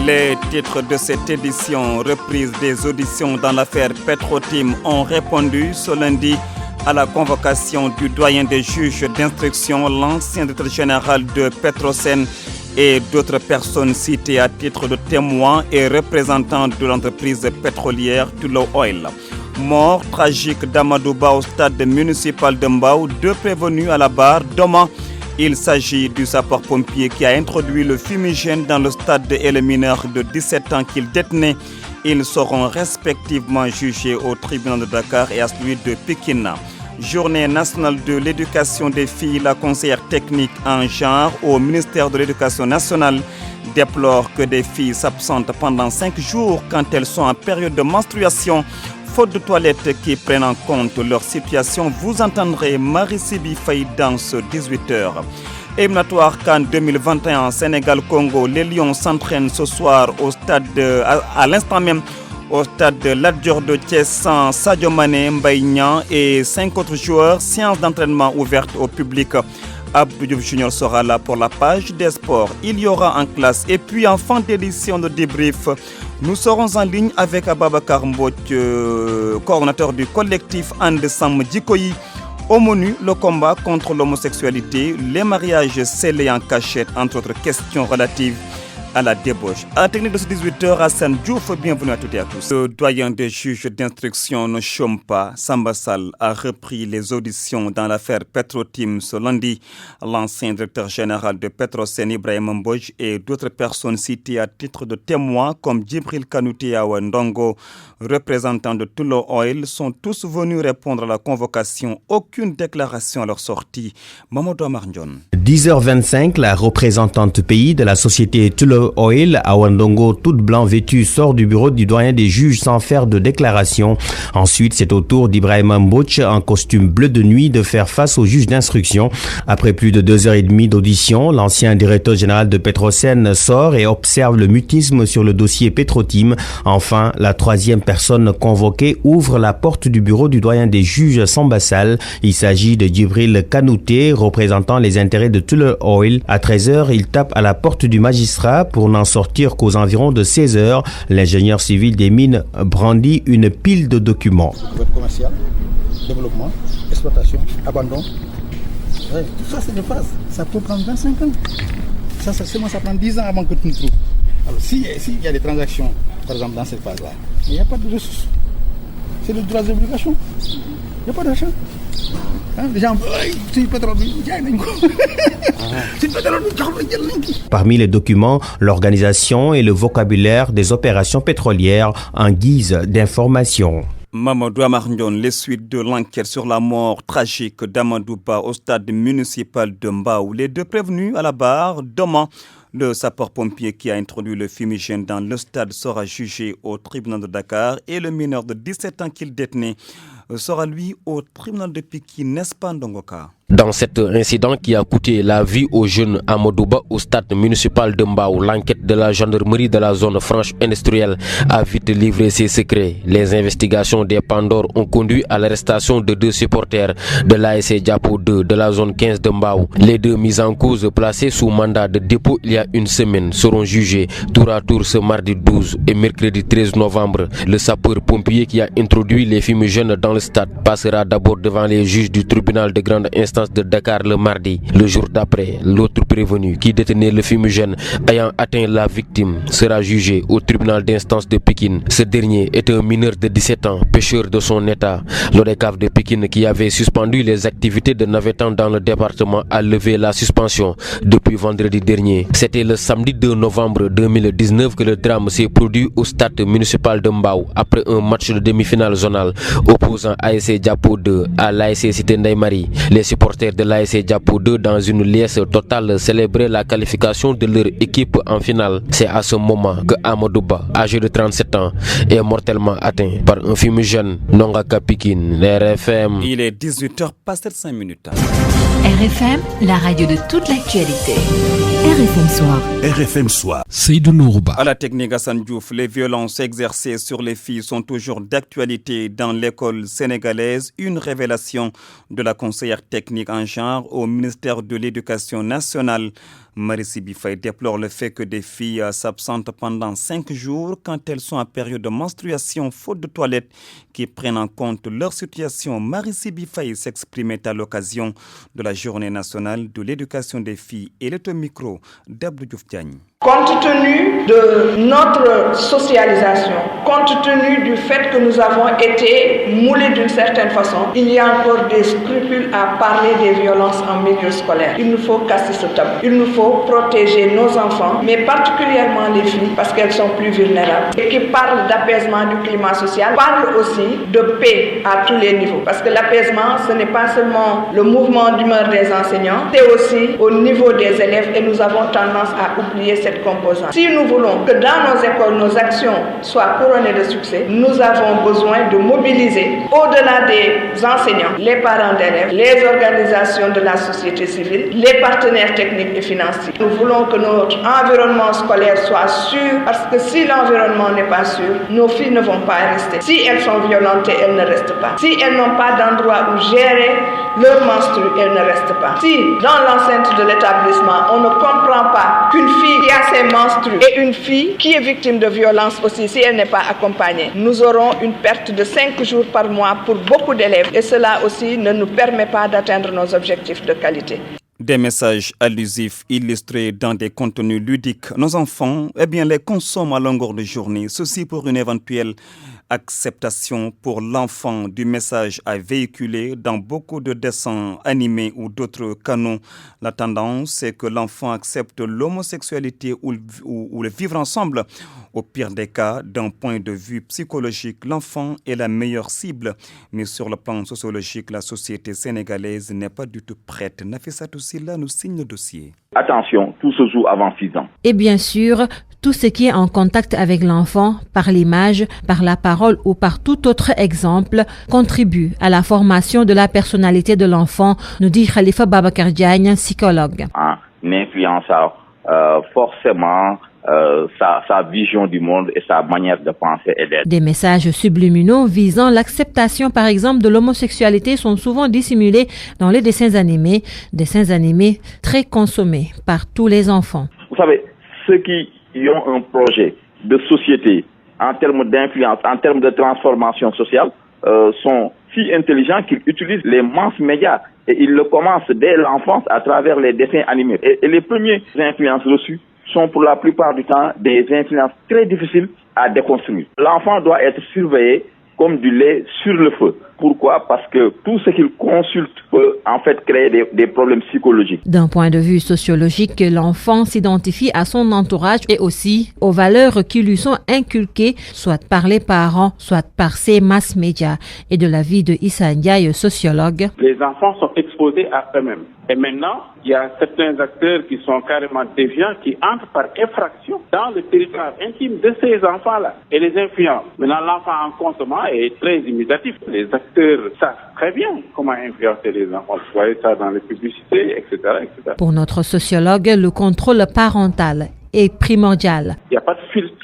Les titres de cette édition, reprise des auditions dans l'affaire Petro-Tim, ont répondu ce lundi à la convocation du doyen des juges d'instruction, l'ancien directeur général de Petrosen et d'autres personnes citées à titre de témoins et représentants de l'entreprise pétrolière Tullow Oil. Mort tragique d'Amadouba au stade municipal de Mbao, 2 prévenus à la barre demain. Il s'agit du sapeur-pompier qui a introduit le fumigène dans le stade et le mineur de 17 ans qu'il détenait. Ils seront respectivement jugés au tribunal de Dakar et à celui de Pékin. Journée nationale de l'éducation des filles, la conseillère technique en genre au ministère de l'Éducation nationale déplore que des filles s'absentent pendant 5 jours quand elles sont en période de menstruation. Faute de toilettes qui prennent en compte leur situation, vous entendrez Marie-Sibi Faye dans ce 18h. Éliminatoire CAN 2021, Sénégal-Congo, les Lions s'entraînent ce soir au stade, à l'instant même, au stade de Lat Dior de Thiès sans Sadio Mané, Mbaye Niang et 5 autres joueurs. Séance d'entraînement ouverte au public. Abdou Diouf Junior sera là pour la page des sports. Il y aura en classe. Et puis en fin d'édition de débrief, nous serons en ligne avec Ababakar Mbouch, coordonnateur du collectif Andesam Djikoyi. Au menu, le combat contre l'homosexualité, les mariages scellés en cachette, entre autres questions relatives à la débauche. À la technique de ce 18h, Hassan Diouf, bienvenue à toutes et à tous. Le doyen des juges d'instruction ne chôme pas. Samba Sall a repris les auditions dans l'affaire Petro-Tim ce lundi. L'ancien directeur général de Petrosen, Ibrahim Mbodj, et d'autres personnes citées à titre de témoins comme Djibril Kanouté Awandongo, représentants de Tullow Oil, sont tous venus répondre à la convocation. Aucune déclaration à leur sortie. Mamadou Amarndion. 10h25, la représentante pays de la société Tullow Oil, Awandongo, toute blanc vêtue, sort du bureau du doyen des juges sans faire de déclaration. Ensuite, c'est au tour d'Ibrahim Mbouch, en costume bleu de nuit, de faire face au juge d'instruction. Après plus de 2h30 d'audition, l'ancien directeur général de Petrosen sort et observe le mutisme sur le dossier Petro-Tim. Enfin, la troisième personne convoquée ouvre la porte du bureau du doyen des juges Samba Sall. Il s'agit de Djibril Kanouté, représentant les intérêts de Tullow Oil. À 13h, il tape à la porte du magistrat pour n'en sortir qu'aux environs de 16h. L'ingénieur civil des mines brandit une pile de documents. Votre commercial, développement, exploitation, abandon. Ouais, tout ça, c'est des phases. Ça peut prendre 25 ans. Ça prend 10 ans avant que tu nous trouves. Alors, s'il y a des transactions, par exemple, dans cette phase-là, il n'y a pas de ressources. C'est le droit d'obligation. Il n'y a pas d'argent. Les gens, c'est le pétrole. Parmi les documents, l'organisation et le vocabulaire des opérations pétrolières en guise d'information. Mamadou Amarndion, les suites de l'enquête sur la mort tragique d'Amadouba au stade municipal de Mbao. Les 2 prévenus à la barre demain. Le sapeur-pompier qui a introduit le fumigène dans le stade sera jugé au tribunal de Dakar et le mineur de 17 ans qu'il détenait sera lui au tribunal de Pékin, n'est-ce pas Ndongoka? Dans cet incident qui a coûté la vie au jeune Amadouba au stade municipal de Mbao, l'enquête de la gendarmerie de la zone franche industrielle a vite livré ses secrets. Les investigations des Pandores ont conduit à l'arrestation de 2 supporters de l'ASC Diapo 2 de la zone 15 de Mbao. Les 2 mis en cause placés sous mandat de dépôt il y a une semaine seront jugés tour à tour ce mardi 12 et mercredi 13 novembre. Le sapeur-pompier qui a introduit les fumigènes dans le stade passera d'abord devant les juges du tribunal de grande instance de Dakar le mardi. Le jour d'après, l'autre prévenu qui détenait le fumigène ayant atteint la victime sera jugé au tribunal d'instance de Pékin. Ce dernier est un mineur de 17 ans, pêcheur de son état. L'ODCAV de Pékin qui avait suspendu les activités de navettant dans le département a levé la suspension depuis vendredi dernier. C'était le samedi 2 novembre 2019 que le drame s'est produit au stade municipal de Mbao après un match de demi-finale zonale opposant ASC Diapo 2 à l'ASC Cité Ndeye Marie. Les supporters de l'ASC Diapo 2 dans une liesse totale célébraient la qualification de leur équipe en finale. C'est à ce moment que Amadouba, âgé de 37 ans, est mortellement atteint par un fumigène. Nongaka Pikine, RFM. Il est 18h passé 5 minutes. RFM, la radio de toute l'actualité. RFM Soir. RFM Soir. Seydou Nourouba. À la technique Hassan Diouf, les violences exercées sur les filles sont toujours d'actualité dans l'école sénégalaise. Une révélation de la conseillère technique en genre au ministère de l'Éducation nationale. Marie-Siby Faye déplore le fait que des filles s'absentent pendant 5 jours quand elles sont en période de menstruation faute de toilettes qui prennent en compte leur situation. Marie-Siby Faye s'exprimait à l'occasion de la Journée nationale de l'éducation des filles. Et le micro d'Abdou Diouf Diagne. Compte tenu de notre socialisation, compte tenu du fait que nous avons été moulés d'une certaine façon, il y a encore des scrupules à parler des violences en milieu scolaire. Il nous faut casser ce tabou. Il nous faut protéger nos enfants, mais particulièrement les filles, parce qu'elles sont plus vulnérables. Et qui parlent d'apaisement du climat social, parlent aussi de paix à tous les niveaux. Parce que l'apaisement, ce n'est pas seulement le mouvement d'humeur des enseignants, c'est aussi au niveau des élèves et nous avons tendance à oublier cette composante. Si nous voulons que dans nos écoles, nos actions soient couronnées de succès, nous avons besoin de mobiliser, au-delà des enseignants, les parents d'élèves, les organisations de la société civile, les partenaires techniques et financiers. Nous voulons que notre environnement scolaire soit sûr, parce que si l'environnement n'est pas sûr, nos filles ne vont pas rester. Si elles sont violentées, elles ne restent pas. Si elles n'ont pas d'endroit où gérer leur menstru, elles ne restent pas. Si dans l'enceinte de l'établissement, on ne comprend pas qu'une fille qui a ses menstrues et une fille qui est victime de violence aussi, si elle n'est pas accompagnée, nous aurons une perte de 5 jours par mois pour beaucoup d'élèves et cela aussi ne nous permet pas d'atteindre nos objectifs de qualité. Des messages allusifs illustrés dans des contenus ludiques. Nos enfants, les consomment à longueur de journée. Ceci pour une éventuelle acceptation pour l'enfant du message à véhiculer dans beaucoup de dessins animés ou d'autres canaux. La tendance, c'est que l'enfant accepte l'homosexualité ou le vivre ensemble. Au pire des cas, d'un point de vue psychologique, l'enfant est la meilleure cible. Mais sur le plan sociologique, la société sénégalaise n'est pas du tout prête. Nafissa Toussila nous signe le dossier. Attention, tout se joue avant 6 ans. Et bien sûr, tout ce qui est en contact avec l'enfant, par l'image, par la parole ou par tout autre exemple, contribue à la formation de la personnalité de l'enfant, nous dit Khalifa Babacar Diagne, psychologue. En influençant forcément sa vision du monde et sa manière de penser et d'être. Des messages subliminaux visant l'acceptation, par exemple, de l'homosexualité sont souvent dissimulés dans les dessins animés très consommés par tous les enfants. Vous savez, ceux qui ont un projet de société en termes d'influence, en termes de transformation sociale, sont si intelligents qu'ils utilisent les masses médias et ils le commencent dès l'enfance à travers les dessins animés. Et les premières influences reçues sont pour la plupart du temps des influences très difficiles à déconstruire. L'enfant doit être surveillé comme du lait sur le feu. Pourquoi? Parce que tout ce qu'il consulte peut en fait créer des problèmes psychologiques. D'un point de vue sociologique, l'enfant s'identifie à son entourage et aussi aux valeurs qui lui sont inculquées, soit par les parents, soit par ces masses médias. Et de l'avis de Issa Ndiaye, sociologue. Les enfants sont exposés à eux-mêmes. Et maintenant, il y a certains acteurs qui sont carrément déviants, qui entrent par effraction dans le territoire intime de ces enfants-là et les influencent. Maintenant, l'enfant en consommant est très imitatif. Les acteurs savent très bien comment influencer les enfants. Vous voyez ça dans les publicités, etc., etc. Pour notre sociologue, le contrôle parental est primordial. Il n'y a pas de filtre.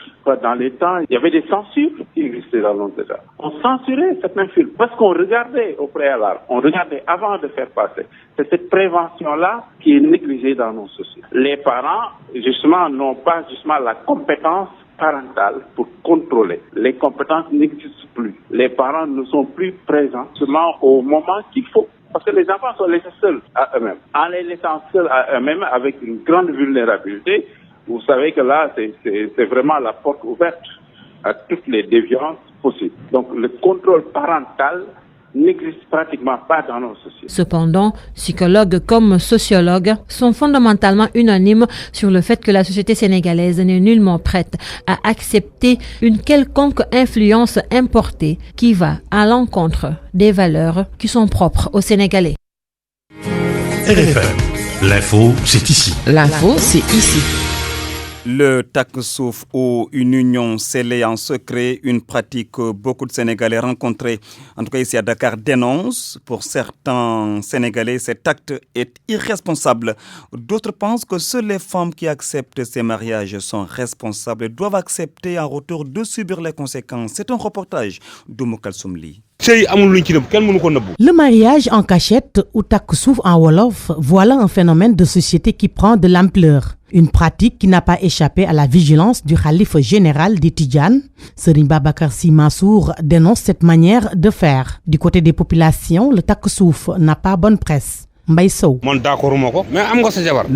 Dans les temps, il y avait des censures qui existaient dans nos États. On censurait certains films parce qu'on regardait au préalable, on regardait avant de faire passer. C'est cette prévention-là qui est négligée dans nos sociétés. Les parents, justement, n'ont pas la compétence parentale pour contrôler. Les compétences n'existent plus. Les parents ne sont plus présents seulement au moment qu'il faut. Parce que les enfants sont laissés seuls à eux-mêmes. En les laissant seuls à eux-mêmes avec une grande vulnérabilité, vous savez que là, c'est vraiment la porte ouverte à toutes les déviances possibles. Donc, le contrôle parental n'existe pratiquement pas dans nos sociétés. Cependant, psychologues comme sociologues sont fondamentalement unanimes sur le fait que la société sénégalaise n'est nullement prête à accepter une quelconque influence importée qui va à l'encontre des valeurs qui sont propres aux Sénégalais. RFM, l'info, c'est ici. L'info, c'est ici. Le taksouf ou une union scellée en secret, une pratique que beaucoup de Sénégalais rencontrés, en tout cas ici à Dakar, dénoncent. Pour certains Sénégalais, cet acte est irresponsable. D'autres pensent que seules les femmes qui acceptent ces mariages sont responsables et doivent accepter en retour de subir les conséquences. C'est un reportage d'Oumou Kalsoumli. Le mariage en cachette ou takku suuf en wolof, voilà un phénomène de société qui prend de l'ampleur. Une pratique qui n'a pas échappé à la vigilance du khalife général des Tidjanes. Serigne Babacar Sy Mansour dénonce cette manière de faire. Du côté des populations, le takku suuf n'a pas bonne presse. Le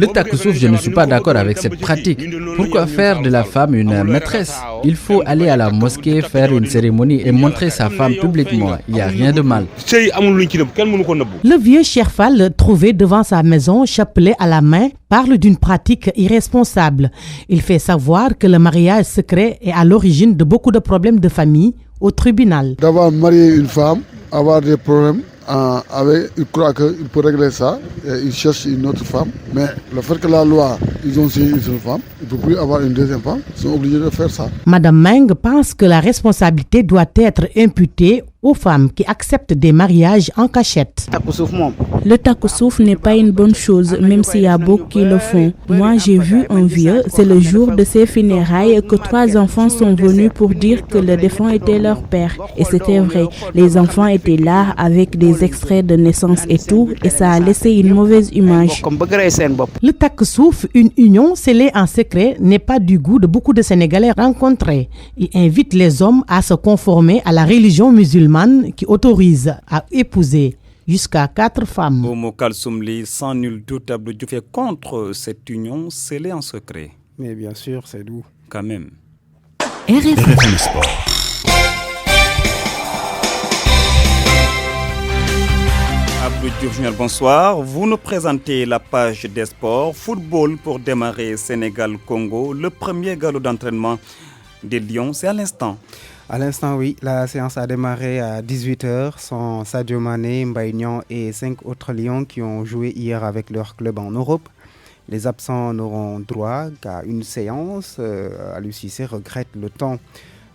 takku-souf, je ne suis pas d'accord avec cette pratique. Pourquoi faire de la femme une maîtresse? Il faut aller à la mosquée, faire une cérémonie et montrer sa femme publiquement. Il n'y a rien de mal. Le vieux Cherfal, trouvé devant sa maison, chapelet à la main, parle d'une pratique irresponsable. Il fait savoir que le mariage secret est à l'origine de beaucoup de problèmes de famille au tribunal. D'avoir marié une femme, avoir des problèmes, il croit qu'il peut régler ça, il cherche une autre femme, mais le fait que la loi, ils ont signé une seule femme, il ne peut plus avoir une deuxième femme, ils sont obligés de faire ça. Madame Meng pense que la responsabilité doit être imputée aux femmes qui acceptent des mariages en cachette. Le takku-souf n'est pas une bonne chose, même s'il y a beaucoup qui le font. Moi, j'ai vu un vieux, c'est le jour de ses funérailles que 3 enfants sont venus pour dire que le défunt était leur père. Et c'était vrai, les enfants étaient là avec des extraits de naissance et tout, et ça a laissé une mauvaise image. Le takku-souf, une union scellée en secret, n'est pas du goût de beaucoup de Sénégalais rencontrés. Il invite les hommes à se conformer à la religion musulmane qui autorise à épouser jusqu'à 4 femmes. Momo Kalsoumli, sans nul doute, Abdou Diouf est contre cette union scellée en secret. Mais bien sûr, c'est doux. Quand même. RFM Sport. Abdou Diouf Junior, bonsoir. Vous nous présentez la page des sports. Football pour démarrer Sénégal-Congo. Le premier galop d'entraînement des Lions, c'est à l'instant. À l'instant, oui. La séance a démarré à 18h. Sans Sadio Mané, Mbaye Niang et 5 autres Lions qui ont joué hier avec leur club en Europe. Les absents n'auront droit qu'à une séance. Aliou Cissé regrette le temps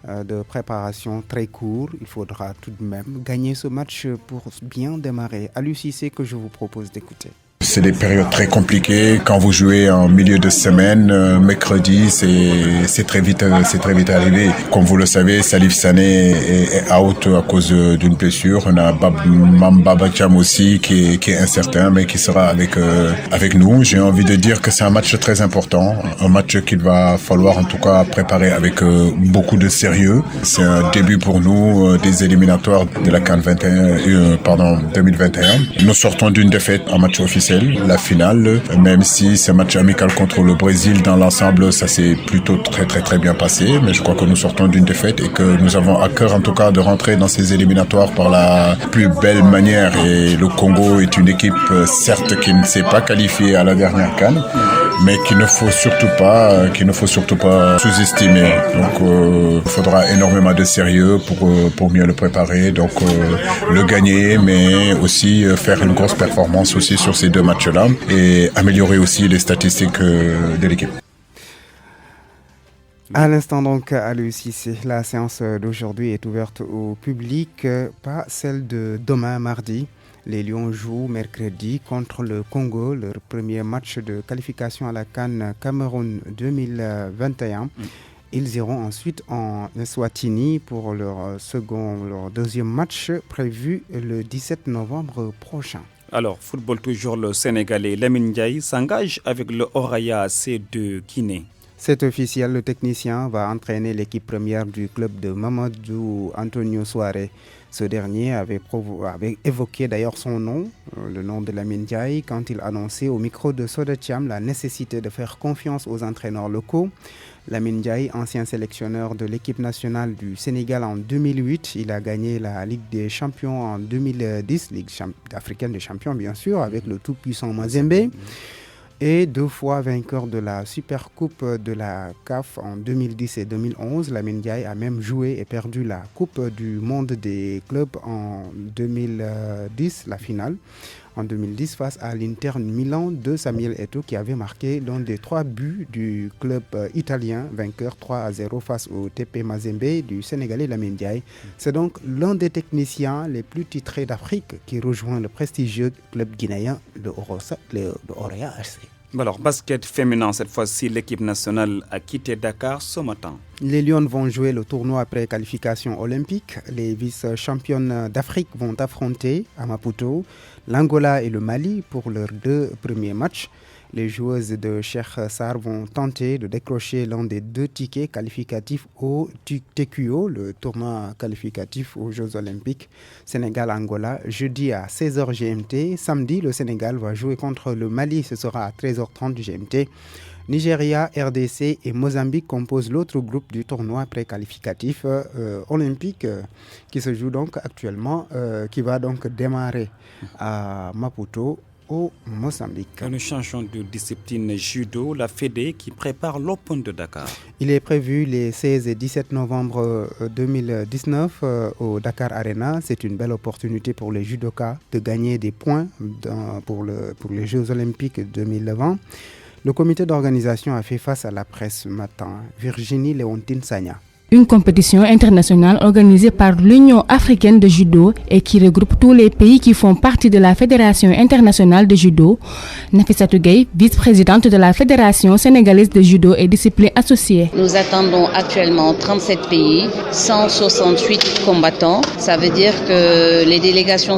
de préparation très court. Il faudra tout de même gagner ce match pour bien démarrer. Aliou Cissé que je vous propose d'écouter. C'est des périodes très compliquées. Quand vous jouez en milieu de semaine, mercredi, c'est très vite arrivé. Comme vous le savez, Salif Sané est out à cause d'une blessure. On a Mamba Cham aussi qui est incertain, mais qui sera avec nous. J'ai envie de dire que c'est un match très important, un match qu'il va falloir en tout cas préparer avec beaucoup de sérieux. C'est un début pour nous des éliminatoires de la CAN 2021. Nous sortons d'une défaite en match officiel. La finale, même si ce match amical contre le Brésil dans l'ensemble, ça s'est plutôt très bien passé, mais je crois que nous sortons d'une défaite et que nous avons à cœur en tout cas de rentrer dans ces éliminatoires par la plus belle manière. Et le Congo est une équipe certes qui ne s'est pas qualifiée à la dernière CAN, mais qu'il ne faut surtout pas sous-estimer. Donc il faudra énormément de sérieux pour mieux le préparer, donc le gagner, mais aussi faire une grosse performance aussi sur ces 2 matchs-là et améliorer aussi les statistiques de l'équipe. À l'instant donc, Aliou Cissé, la séance d'aujourd'hui est ouverte au public, pas celle de demain mardi. Les Lions jouent mercredi contre le Congo, leur premier match de qualification à la CAN Cameroun 2021. Ils iront ensuite en Eswatini pour leur deuxième match prévu le 17 novembre prochain. Alors, football toujours, le Sénégalais Lamine Ndiaye s'engage avec le Oraya AC de Guinée. C'est officiel, le technicien va entraîner l'équipe première du club de Mamadou Antonio Souaré. Ce dernier avait évoqué d'ailleurs son nom, le nom de Lamine Ndiaye, quand il annonçait au micro de Soda Thiam la nécessité de faire confiance aux entraîneurs locaux. Lamine Ndiaye, ancien sélectionneur de l'équipe nationale du Sénégal en 2008, il a gagné la Ligue des Champions en 2010, Ligue africaine des champions bien sûr, avec le tout-puissant Mazembe. Et 2 fois vainqueur de la Super Coupe de la CAF en 2010 et 2011. Lamine Ndiaye a même joué et perdu la Coupe du Monde des clubs en 2010, la finale. En 2010, face à l'Inter Milan de Samuel Eto'o qui avait marqué l'un des 3 buts du club italien, vainqueur 3-0 face au TP Mazembe du Sénégalais Lamine Ndiaye. C'est donc l'un des techniciens les plus titrés d'Afrique qui rejoint le prestigieux club guinéen, le Oraya AC. Alors, basket féminin, cette fois-ci, l'équipe nationale a quitté Dakar ce matin. Les Lions vont jouer le tournoi pré-qualification olympique. Les vice-championnes d'Afrique vont affronter à Maputo l'Angola et le Mali pour leurs 2 premiers matchs. Les joueuses de Cheikh Sarr vont tenter de décrocher l'un des 2 tickets qualificatifs au TQO, le tournoi qualificatif aux Jeux Olympiques Sénégal-Angola, jeudi à 16h GMT. Samedi, le Sénégal va jouer contre le Mali, ce sera à 13h30 GMT. Nigeria, RDC et Mozambique composent l'autre groupe du tournoi pré-qualificatif olympique qui se joue donc actuellement, qui va donc démarrer à Maputo au Mozambique. Nous changeons de discipline judo, la Fédé qui prépare l'Open de Dakar. Il est prévu les 16 et 17 novembre 2019 au Dakar Arena. C'est une belle opportunité pour les judokas de gagner des points pour les Jeux Olympiques 2020. Le comité d'organisation a fait face à la presse ce matin. Virginie Léontine Sagna. Une compétition internationale organisée par l'Union africaine de judo et qui regroupe tous les pays qui font partie de la Fédération internationale de judo. Nafissatou Gueye, vice-présidente de la Fédération sénégalaise de judo et disciplines associées. Nous attendons actuellement 37 pays, 168 combattants. Ça veut dire que les délégations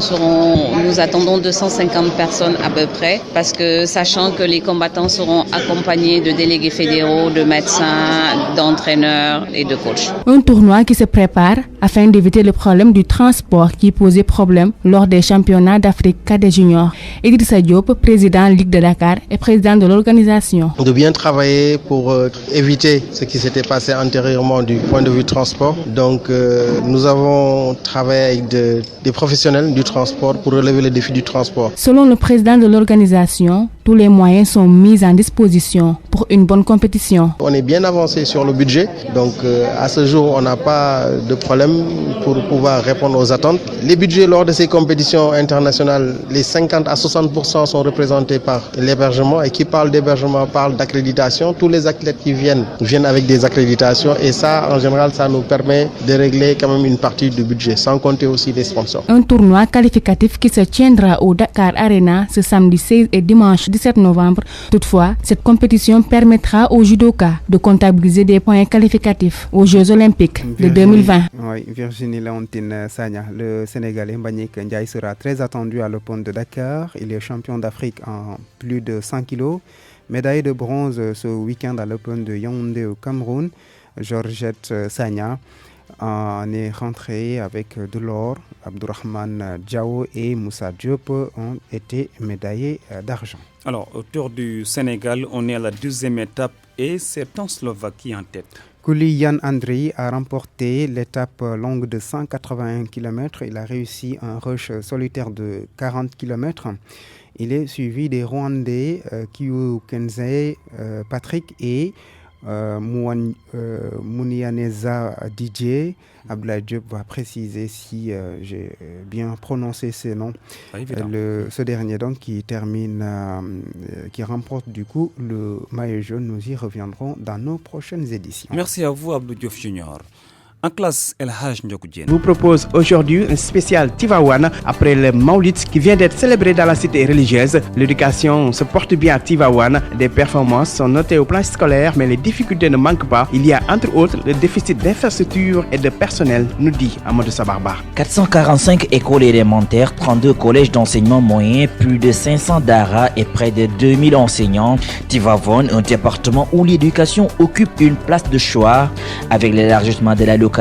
nous attendons 250 personnes à peu près, parce que sachant que les combattants seront accompagnés de délégués fédéraux, de médecins, d'entraîneurs et de coachs. Un tournoi qui se prépare afin d'éviter le problème du transport qui posait problème lors des championnats d'Afrique cadet junior. Idrissa Diop, président Ligue de Dakar et président de l'organisation. De bien travailler pour éviter ce qui s'était passé antérieurement du point de vue transport. Donc nous avons travaillé avec des professionnels du transport pour relever le défi du transport. Selon le président de l'organisation, tous les moyens sont mis en disposition pour une bonne compétition. On est bien avancé sur le budget, donc à ce jour on n'a pas de problème pour pouvoir répondre aux attentes. Les budgets lors de ces compétitions internationales, les 50 à 60% sont représentés par l'hébergement, et qui parle d'hébergement parle d'accréditation. Tous les athlètes qui viennent avec des accréditations, et ça en général ça nous permet de régler quand même une partie du budget, sans compter aussi les sponsors. Un tournoi qualificatif qui se tiendra au Dakar Arena ce samedi 16 et dimanche 17 novembre. Toutefois, cette compétition permettra aux judokas de comptabiliser des points qualificatifs aux Jeux Olympiques de 2020. Oui, Virginie Léontine Sagna, le Sénégalais Mbagnick Ndiaye sera très attendu à l'Open de Dakar. Il est champion d'Afrique en plus de 100 kilos. Médaille de bronze ce week-end à l'Open de Yaoundé au Cameroun. Georgette Sagna en est rentré avec de l'or. Abdourahmane Diao et Moussa Diop ont été médaillés d'argent. Alors, autour du Sénégal, on est à la 2e étape et c'est en Slovaquie en tête. Kouli Yann Andri a remporté l'étape longue de 181 km. Il a réussi un rush solitaire de 40 km. Il est suivi des Rwandais Kiyu Kenze, Patrick et Mounianeza Didier. Abdoulaye Diop va préciser si j'ai bien prononcé ces noms. Ce dernier donc qui termine, qui remporte du coup le maillot jaune. Nous y reviendrons dans nos prochaines éditions. Merci à vous Abdou Diouf Junior. En classe, El Haj Ndjokoudjen vous propose aujourd'hui un spécial Tivaouane après le Maulid qui vient d'être célébré dans la cité religieuse. L'éducation se porte bien à Tivaouane. Des performances sont notées au plan scolaire, mais les difficultés ne manquent pas. Il y a entre autres le déficit d'infrastructures et de personnel, nous dit Amadou Sabarba. 445 écoles élémentaires, 32 collèges d'enseignement moyen, plus de 500 daras et près de 2000 enseignants. Tivaouane, un département où l'éducation occupe une place de choix. Avec l'élargissement de la localité,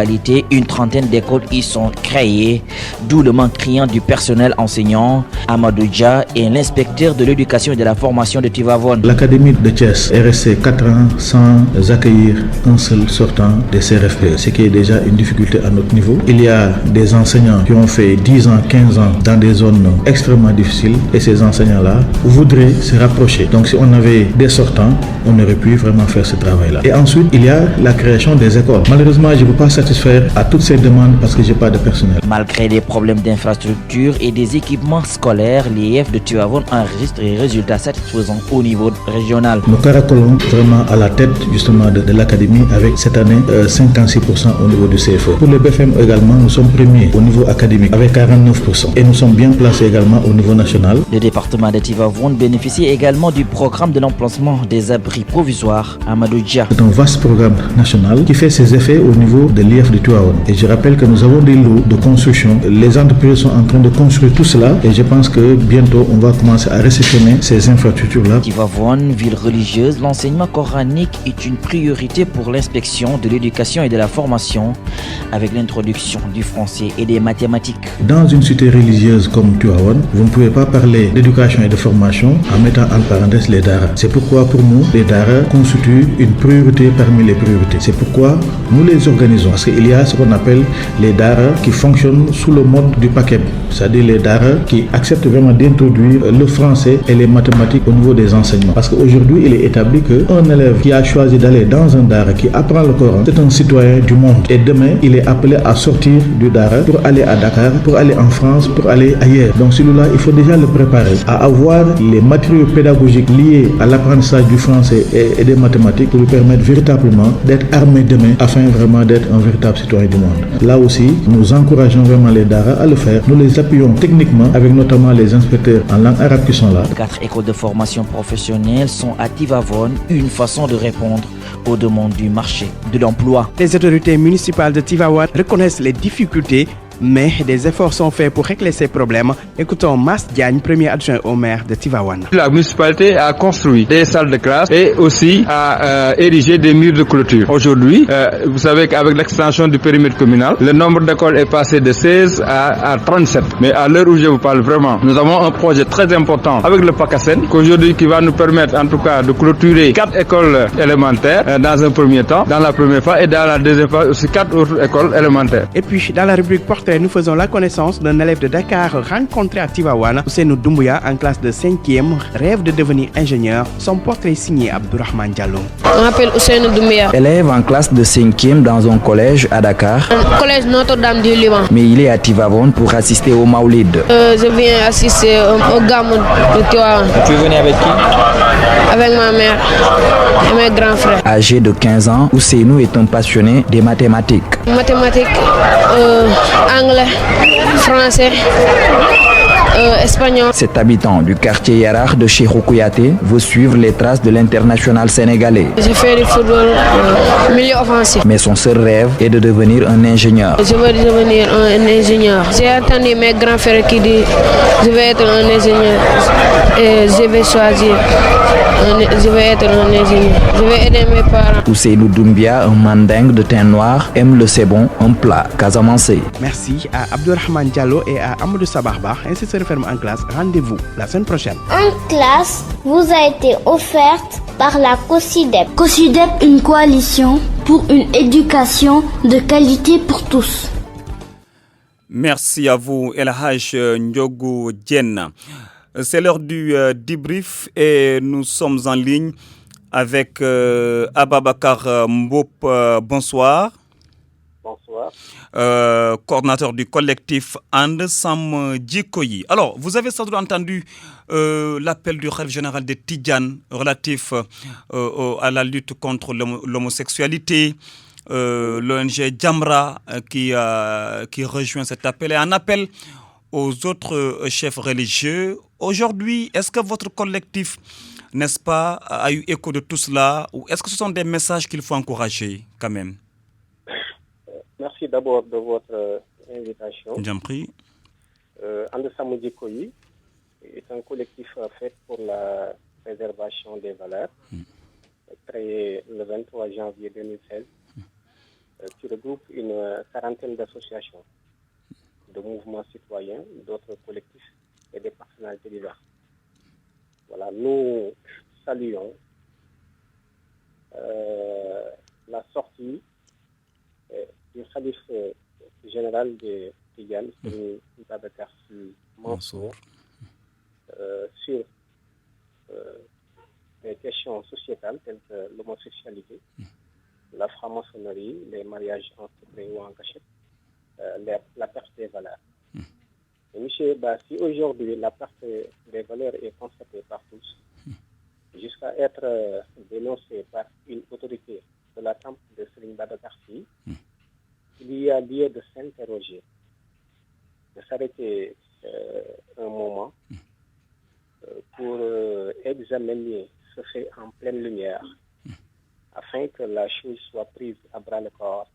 une trentaine d'écoles y sont créées, d'où le manque criant du personnel enseignant. Amadou Dia est l'inspecteur de l'éducation et de la formation de Tivaouane. L'académie de Thiès est restée 4 ans sans accueillir un seul sortant des CRFPE, ce qui est déjà une difficulté à notre niveau. Il y a des enseignants qui ont fait 10 ans, 15 ans dans des zones extrêmement difficiles, et ces enseignants-là voudraient se rapprocher. Donc si on avait des sortants, on aurait pu vraiment faire ce travail-là. Et ensuite, il y a la création des écoles. Malheureusement, je ne peux pas satisfaire à toutes ces demandes parce que j'ai pas de personnel. Malgré des problèmes d'infrastructure et des équipements scolaires, l'IEF de Tivaouane enregistre des résultats satisfaisants au niveau régional. Nous caracolons vraiment à la tête justement de l'académie avec cette année 56% au niveau du CFE. Pour le BFM également, nous sommes premiers au niveau académique avec 49% et nous sommes bien placés également au niveau national. Le département de Tivaouane bénéficie également du programme de l'emplacement des abris provisoires à Madouja. C'est un vaste programme national qui fait ses effets au niveau de l'IEF de Tivaouane. Et je rappelle que nous avons des lots de construction. Les entreprises sont en train de construire tout cela et je pense que bientôt on va commencer à réceptionner ces infrastructures-là. Tivaouane, ville religieuse, l'enseignement coranique est une priorité pour l'inspection de l'éducation et de la formation avec l'introduction du français et des mathématiques. Dans une cité religieuse comme Tivaouane, vous ne pouvez pas parler d'éducation et de formation en mettant en parenthèse les daras. C'est pourquoi pour nous, les daras constituent une priorité parmi les priorités. C'est pourquoi nous les organisons. Parce qu'il y a ce qu'on appelle les daras qui fonctionnent sous le mode du paquet. C'est-à-dire les daras qui acceptent vraiment d'introduire le français et les mathématiques au niveau des enseignements. Parce qu'aujourd'hui, il est établi qu'un élève qui a choisi d'aller dans un dara, qui apprend le Coran, c'est un citoyen du monde. Et demain, il est appelé à sortir du dara pour aller à Dakar, pour aller en France, pour aller ailleurs. Donc celui-là, il faut déjà le préparer à avoir les matériaux pédagogiques liés à l'apprentissage du français et des mathématiques pour lui permettre véritablement d'être armé demain afin vraiment d'être un véritable citoyen du monde. Là aussi, nous encourageons vraiment les daras à le faire. Nous les appuyons techniquement avec notamment les inspecteurs en langue arabe qui sont là. 4 écoles de formation professionnelle sont à Tivaouane, une façon de répondre aux demandes du marché de l'emploi. Les autorités municipales de Tivaouane reconnaissent les difficultés, mais des efforts sont faits pour régler ces problèmes. Écoutons Mas Diagne, premier adjoint au maire de Tivaouane. La municipalité a construit des salles de classe et aussi a érigé des murs de clôture. Aujourd'hui, vous savez qu'avec l'extension du périmètre communal, le nombre d'écoles est passé de 16 à 37. Mais à l'heure où je vous parle vraiment, nous avons un projet très important avec le PACASEN qu'aujourd'hui qui va nous permettre en tout cas de clôturer 4 écoles élémentaires dans un premier temps, dans la première phase, et dans la deuxième phase aussi 4 autres écoles élémentaires. Et puis dans la rubrique portrait, nous faisons la connaissance d'un élève de Dakar rencontré à Tivaouane. Ousseynou Doumbouya, en classe de 5e, rêve de devenir ingénieur. Son portrait signé Abdourahmane Diallo. Je m'appelle Ousseynou Doumbouya. Élève en classe de 5e dans un collège à Dakar. Collège Notre-Dame du Liban. Mais il est à Tivaouane pour assister au Maoulid. Je viens assister au Gamou de Tivaouane. Tu es venu avec qui? Avec ma mère et mes grands frères. Âgé de 15 ans, Ousseynou est un passionné des mathématiques. Mathématiques, anglais, français, espagnol. Cet habitant du quartier Yarar de Cheikhou Kouyaté veut suivre les traces de l'international sénégalais. J'ai fait du football milieu offensif. Mais son seul rêve est de devenir un ingénieur. Je veux devenir un ingénieur. J'ai entendu mes grands frères qui disent je vais être un ingénieur et je vais choisir. Je vais être un ingénieur. Je vais aider mes parents. Ousseynou Doumbia, un mandingue de teint noir, aime le sebon, un plat casamancé. Merci à Abdourahmane Diallo et à Amadou Sabarba. Ainsi se referme En Classe. Rendez-vous la semaine prochaine. En Classe vous a été offerte par la COSIDEP. COSIDEP, une coalition pour une éducation de qualité pour tous. Merci à vous, El Haj Ndiogu Djen. C'est l'heure du débrief et nous sommes en ligne avec Ababakar Mbop. Bonsoir. Bonsoir. Coordinateur du collectif And Sam Djikoyi. Alors, vous avez sans doute entendu l'appel du Khalife général de Tidjane relatif à la lutte contre l'homosexualité. L'ONG Jamra qui rejoint cet appel et un appel aux autres chefs religieux. Aujourd'hui, est-ce que votre collectif, n'est-ce pas, a eu écho de tout cela ou est-ce que ce sont des messages qu'il faut encourager quand même? Merci d'abord de votre invitation. J'en prie. And Sam Djikoyi est un collectif fait pour la préservation des valeurs, créé le 23 janvier 2016, qui regroupe une quarantaine d'associations, de mouvements citoyens, d'autres collectifs et des personnalités diverses. Voilà, nous saluons la sortie du khalife général de Tidjane, Babacar Sy Mansour, sur des questions sociétales telles que l'homosexualité la franc-maçonnerie, les mariages en secret ou en cachette, la perte des valeurs. Et monsieur, si aujourd'hui la perte des valeurs est constatée par tous, jusqu'à être dénoncée par une autorité de la temple de Serigne Babacar Sy, il y a lieu de s'interroger, de s'arrêter un moment pour examiner ce fait en pleine lumière, afin que la chose soit prise à bras le corps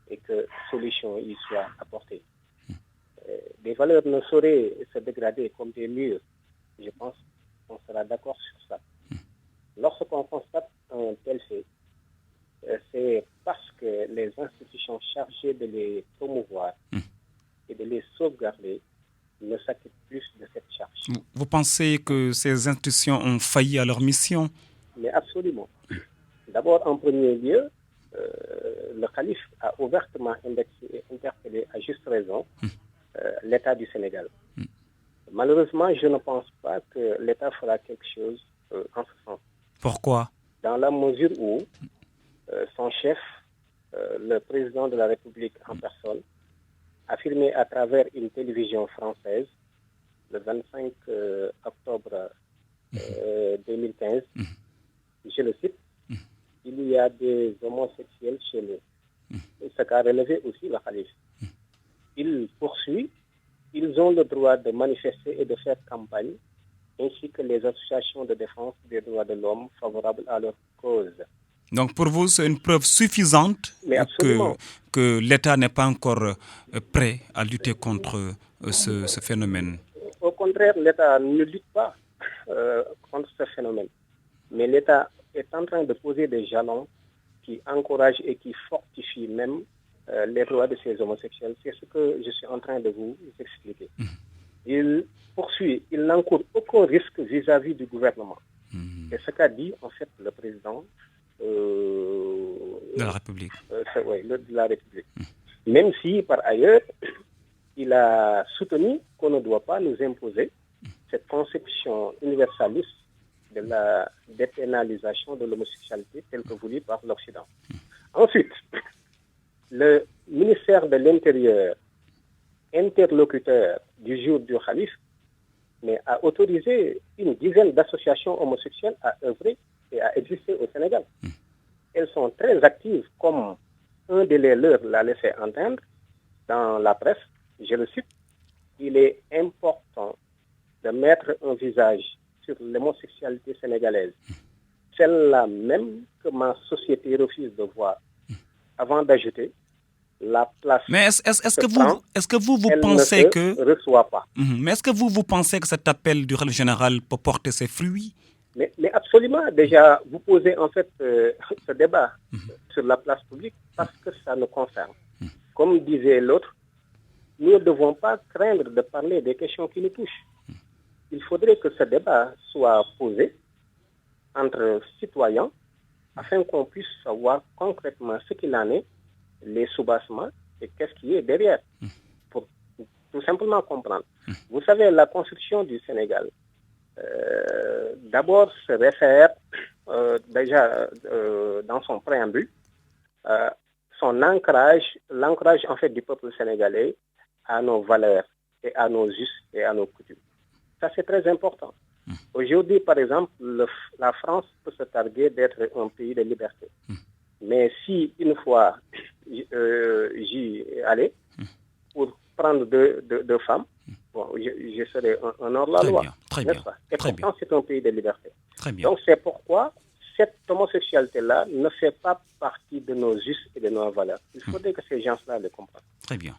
et que solution y soit apportée. Les valeurs ne sauraient se dégrader comme des murs. Je pense qu'on sera d'accord sur ça. Lorsqu'on constate un tel fait, c'est parce que les institutions chargées de les promouvoir et de les sauvegarder ne s'acquittent plus de cette charge. Vous pensez que ces institutions ont failli à leur mission? Mais absolument. D'abord, en premier lieu, le calife a ouvertement interpellé à juste raison l'État du Sénégal. Malheureusement, je ne pense pas que l'État fera quelque chose en ce sens. Pourquoi? Dans la mesure où son chef, le président de la République en personne, affirmé à travers une télévision française le 25 octobre 2015, je le cite, il y a des homosexuels chez nous. Ce qu'a relevé aussi le calife. Il poursuit, ils ont le droit de manifester et de faire campagne, ainsi que les associations de défense des droits de l'homme favorables à leur cause. Donc pour vous, c'est une preuve suffisante que l'État n'est pas encore prêt à lutter contre ce phénomène? Au contraire, l'État ne lutte pas contre ce phénomène. Mais l'État est en train de poser des jalons qui encouragent et qui fortifient même les droits de ces homosexuels. C'est ce que je suis en train de vous expliquer. Il poursuit, il n'encourt aucun risque vis-à-vis du gouvernement. C'est ce qu'a dit en fait le président de la République. De la République. Même si, par ailleurs, il a soutenu qu'on ne doit pas nous imposer cette conception universaliste de la dépénalisation de l'homosexualité telle que voulue par l'Occident. Ensuite, le ministère de l'Intérieur, interlocuteur du jour du Khalif, mais a autorisé une dizaine d'associations homosexuelles à œuvrer et à exister au Sénégal. Elles sont très actives, comme un de leurs l'a laissé entendre dans la presse. Je le cite, il est important de mettre un visage sur l'homosexualité sénégalaise, celle-là même que ma société refuse de voir, avant d'ajouter la place. Mais est-ce que vous pensez que reçoit pas. Mais est-ce que vous pensez que cet appel du Khalife général peut porter ses fruits? Mais absolument. Déjà, vous posez en fait ce débat sur la place publique parce que ça nous concerne. Comme disait l'autre, nous ne devons pas craindre de parler des questions qui nous touchent. Il faudrait que ce débat soit posé entre citoyens afin qu'on puisse savoir concrètement ce qu'il en est, les soubassements et qu'est-ce qui est derrière, pour tout simplement comprendre. Vous savez, la Constitution du Sénégal, d'abord se réfère déjà dans son préambule, son ancrage, l'ancrage en fait du peuple sénégalais à nos valeurs et à nos us et à nos coutumes. Ça, c'est très important. Aujourd'hui, par exemple, la France peut se targuer d'être un pays de liberté. Mais si une fois j'y allais pour prendre deux femmes, bon, je serai un hors-la-loi. Très bien. Et pourtant, c'est un pays de liberté. Très bien. Donc, c'est pourquoi cette homosexualité-là ne fait pas partie de nos us et de nos valeurs. Il faudrait que ces gens-là le comprennent. Très bien.